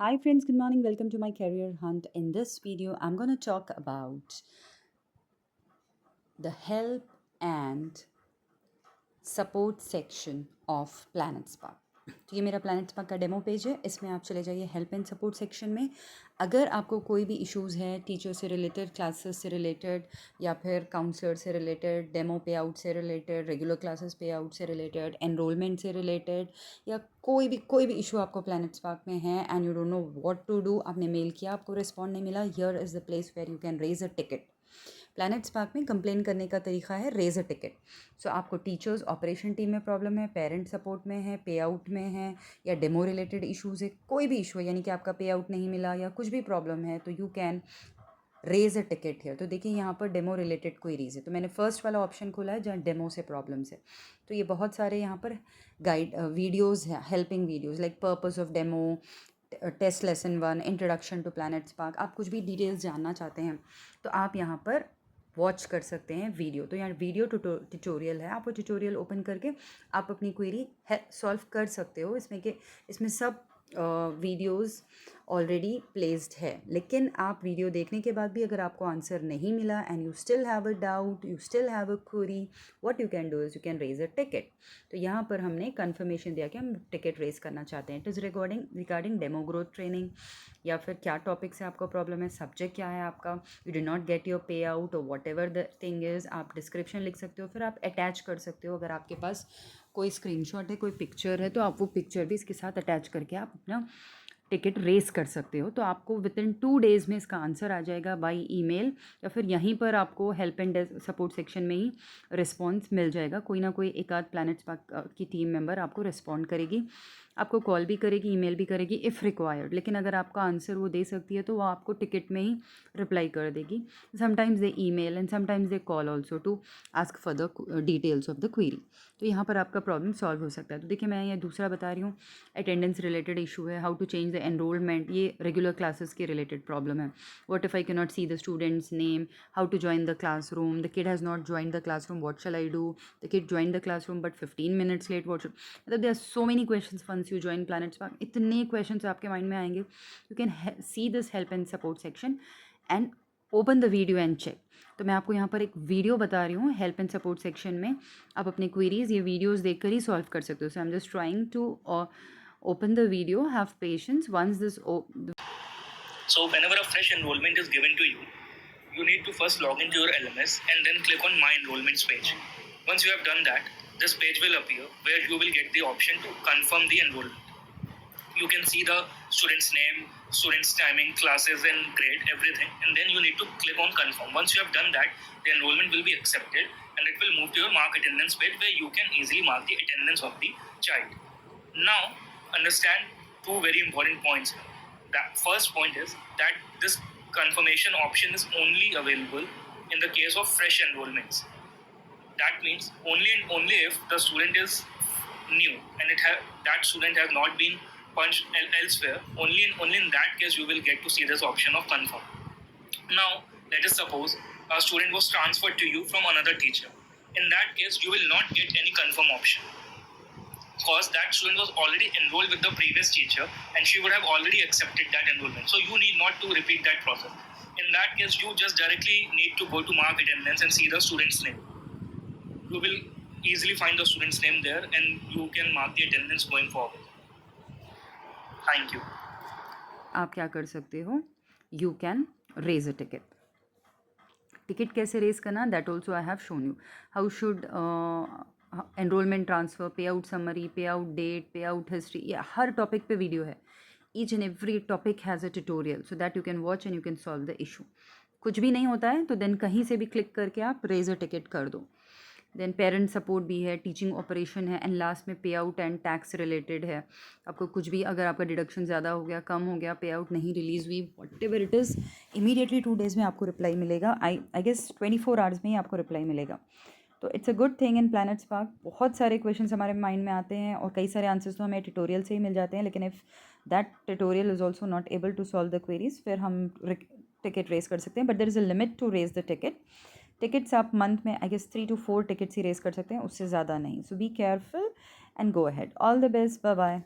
Hi friends, good morning. Welcome to my career hunt. In this video, I'm going to talk about the help and support section of planet spark. तो ये मेरा planet spark का demo page है। इसमें आप चले जाइए help and support section में। अगर आपको कोई भी इश्यूज़ है टीचर से रिलेटेड, क्लासेस से रिलेटेड, या फिर काउंसलर से रिलेटेड, डेमो पे आउट से related, regular classes payout से रिलेटेड, एनरोलमेंट से रिलेटेड, या कोई भी इशू आपको प्लैनेट स्पार्क में है and you don't know what to do, आपने मेल किया, आपको रिस्पॉन्ड नहीं मिला, here is the place where you can raise a ticket. Planet Spark में कंप्लेन करने का तरीका है रेज अ टिकट। सो आपको टीचर्स ऑपरेशन टीम में प्रॉब्लम है, पेरेंट सपोर्ट में है, पे आउट में है, या डेमो रिलेटेड इशूज़ है, कोई भी इशू है, यानी कि आपका पे आउट नहीं मिला या कुछ भी प्रॉब्लम है, तो you can raise a ticket है। तो देखिए यहाँ पर डेमो रिलेटेड क्वेरीज है, तो मैंने फर्स्ट वाला ऑप्शन खोला है जहाँ डेमो से प्रॉब्लम्स है। तो ये बहुत सारे यहाँ पर गाइड वीडियोज़ हैं, helping videos like purpose of demo, test lesson 1, introduction to Planet Spark. आप कुछ भी डिटेल्स जानना चाहते हैं तो आप यहाँ पर वॉच कर सकते हैं वीडियो। तो यहाँ वीडियो ट्यूटोरियल है, आप वो ट्यूटोरियल ओपन करके आप अपनी क्वेरी सॉल्व कर सकते हो। इसमें सब वीडियोस ऑलरेडी प्लेस्ड है, लेकिन आप वीडियो देखने के बाद भी अगर आपको आंसर नहीं मिला and you still have a doubt, you still have a query, what you can do is you can raise a ticket. तो यहाँ पर हमने कन्फर्मेशन दिया कि हम टिकट रेज करना चाहते हैं। It is regarding demo growth training, या फिर क्या टॉपिक से आपको प्रॉब्लम है, सब्जेक्ट क्या है आपका, you did not get your payout और whatever the thing is. आप डिस्क्रिप्शन लिख सकते हो, फिर आप अटैच कर सकते हो। अगर आपके पास कोई स्क्रीनशॉट है, कोई पिक्चर है, तो आप वो पिक्चर भी इसके साथ अटैच करके आप अपना टिकट रेस कर सकते हो। तो आपको विद इन 2 डेज़ में इसका आंसर आ जाएगा बाय ईमेल, या फिर यहीं पर आपको हेल्प एंड सपोर्ट सेक्शन में ही रिस्पॉन्स मिल जाएगा। कोई ना कोई एक आध प्लैनेट स्पार्क की टीम मेंबर आपको रिस्पॉन्ड करेगी, आपको कॉल भी करेगी, ईमेल भी करेगी इफ़ रिक्वायर्ड। लेकिन अगर आपका आंसर वो दे सकती है तो वो आपको टिकट में ही रिप्लाई कर देगी। Sometimes they email and sometimes they call also to ask further details of the query. तो यहाँ पर आपका प्रॉब्लम सॉल्व हो सकता है। तो देखिए मैं ये दूसरा बता रही हूँ, अटेंडेंस रिलेटेड इशू है, how to change the enrolment, ये रेगुलर क्लासेस के रिलेटेड प्रॉब्लम है। What if I can not see the students name, how to join the classroom, the kid has not join the classroom, what shall I do, the kid join the classroom but 15 minutes late, what should, मतलब there are so many questions once you join Planet Spark. इतने questions आपके mind में आएंगे। You can see this help and support section and open the video and check. तो मैं आपको यहाँ पर एक वीडियो बता रही हूँ हेल्प एंड सपोर्ट सेक्शन में, आप अपने क्वेरीज ये वीडियोस देखकर ही सॉल्व कर सकते हो। So I am just trying to open the video, have patience. Once this So whenever a fresh enrollment is given to you, you need to first log into your LMS and then click on My Enrollments page. Once you have done that, this page will appear where you will get the option to confirm the enrollment. You can see the student's name, student's timing, classes and grade, everything, and then you need to click on confirm. Once you have done that, the enrollment will be accepted and it will move to your mark attendance page where you can easily mark the attendance of the child. Now, understand two very important points. The first point is that this confirmation option is only available in the case of fresh enrollments. That means only and only if the student is new and that student has not been punched elsewhere, only in that case you will get to see this option of confirm. Now, let us suppose a student was transferred to you from another teacher. In that case, you will not get any confirm option, because that student was already enrolled with the previous teacher and she would have already accepted that enrollment. So you need not to repeat that process. In that case, you just directly need to go to mark attendance and see the student's name. You will easily find the student's name there and you can mark the attendance going forward. Thank you. आप क्या कर सकते हो, you can raise a ticket. Ticket कैसे raise करना, that also I have shown you. How should enrolment transfer, payout summary, payout date, payout history, ये हर topic पे वीडियो है। Each and every topic has a tutorial so that you can watch and you can solve the issue. कुछ भी नहीं होता है तो देन कहीं से भी क्लिक करके आप रेज अ टिकट कर दो। देन पेरेंट सपोर्ट भी है, टीचिंग ऑपरेशन है, एंड लास्ट में पे आउट एंड टैक्स रिलेटेड है। आपको कुछ भी, अगर आपका डिडक्शन ज़्यादा हो गया, कम हो गया, पे आउट नहीं रिलीज़ हुई, what ever it is, immediately 2 days में आपको रिप्लाई मिलेगा। आई गेस 24 आवर्स में ही आपको रिप्लाई मिलेगा। तो it's a good thing in planet spark. बहुत सारे क्वेश्चंस हमारे माइंड में आते हैं और कई सारे आंसर्स तो हमें ट्यूटोरियल से ही मिल जाते हैं, लेकिन if that tutorial is also not able to solve the queries, फिर हम टिकट रेस कर सकते हैं, but there is a limit to raise the ticket. Tickets आप मंथ में आई गेस 3 to 4 टिकट्स ही रेस कर सकते हैं, उससे ज़्यादा नहीं। So be careful and go ahead. All the best, bye bye.